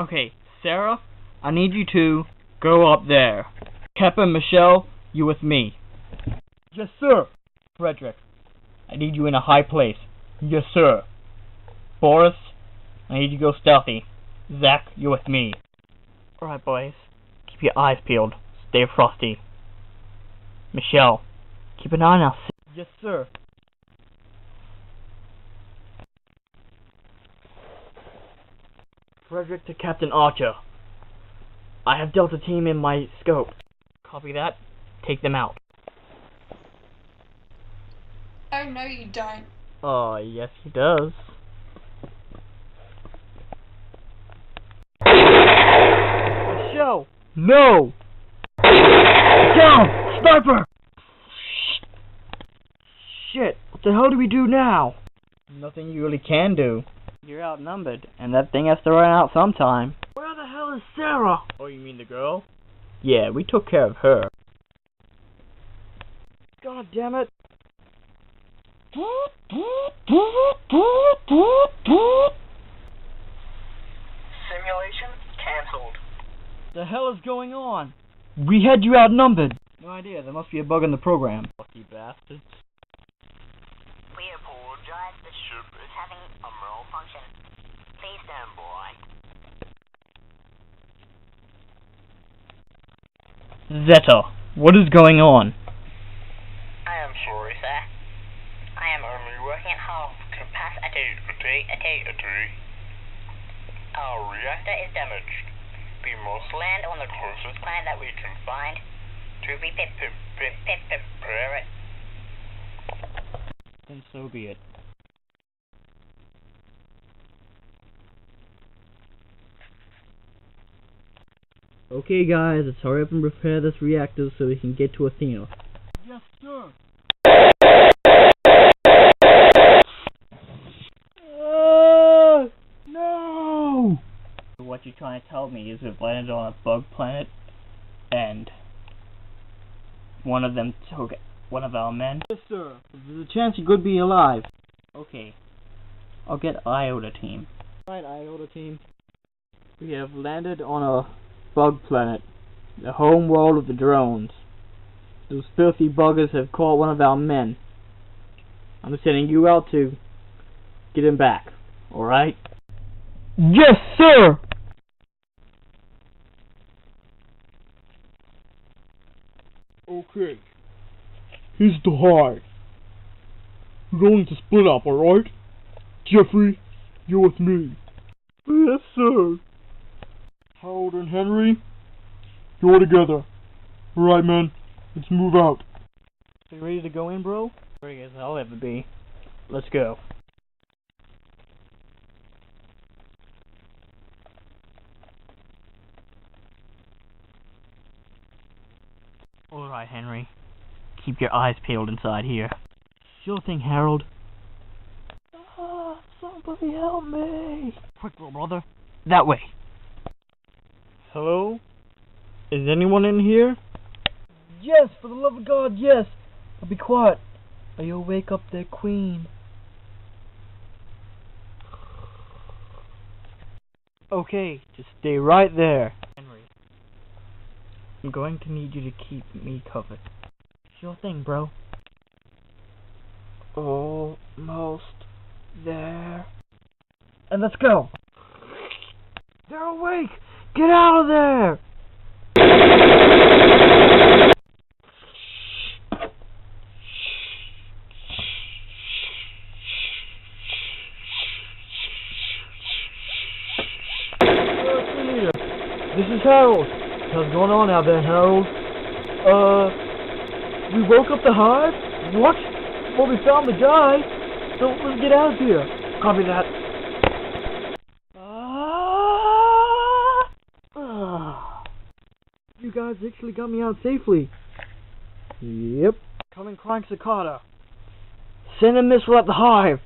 Okay, Sarah, I need you to go up there. Keppa and Michelle, you with me. Yes, sir. Frederick, I need you in a high place. Yes, sir. Boris, I need you to go stealthy. Zach, you're with me. Alright, boys. Keep your eyes peeled. Stay frosty. Michelle, keep an eye on us. Yes, sir. Frederick to Captain Archer. I have Delta Team in my scope. Copy that. Take them out. Oh, no you don't. Oh, yes he does. Michelle! No! Down! Sniper! Shit, what the hell do we do now? Nothing you really can do. You're outnumbered, and that thing has to run out sometime. Where the hell is Sarah? Oh, you mean the girl? Yeah, we took care of her. God damn it. Simulation cancelled. The hell is going on? We had you outnumbered. No idea, there must be a bug in the program. Lucky bastards. We apologize, the ship is having a malfunction. Please stand by. Zeta, what is going on? I am sorry, sir. I am only working at half capacity. Our reactor is damaged. We must land on the closest planet that we can find to be prepared. Then so be it. Okay guys, let's hurry up and repair this reactor so we can get to Athena. Yes, sir. No! What you're trying to tell me is we've landed on a bug planet and one of them took one of our men? Yes, sir. There's a chance he could be alive. Okay. I'll get Iota team. Right, Iota team. We have landed on a bug planet, the home world of the drones. Those filthy buggers have caught one of our men. I'm sending you out to get him back. Alright? Yes, sir! Okay. Here's the hive. We're going to split up, alright? Jeffrey, you're with me. Yes, sir. Harold and Henry, you're together. Alright, man. Let's move out. You ready to go in, bro? Ready as I'll ever be. Let's go. Alright, Henry. Keep your eyes peeled inside here. Sure thing, Harold. Somebody help me. Quick, little brother. That way. Hello? Is anyone in here? Yes, for the love of God, yes. I'll be quiet. Or you'll wake up their queen. Okay, just stay right there. Henry, I'm going to need you to keep me covered. Sure thing, bro. Almost there. And let's go. They're awake! Get out of there! This is Harold. What's going on out there, Harold? We woke up the hive? What? Well, we found the guy. So let's get out of here. Copy that. You guys actually got me out safely. Yep. Coming, Crying Cicada. Send a missile at the hive.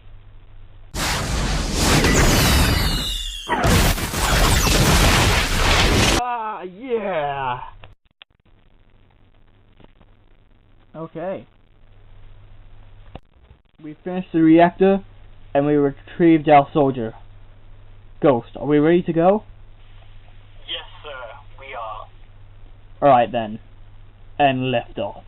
Yeah. Okay. We finished the reactor, and we retrieved our soldier. Ghost, are we ready to go? we are. Alright then. And left off.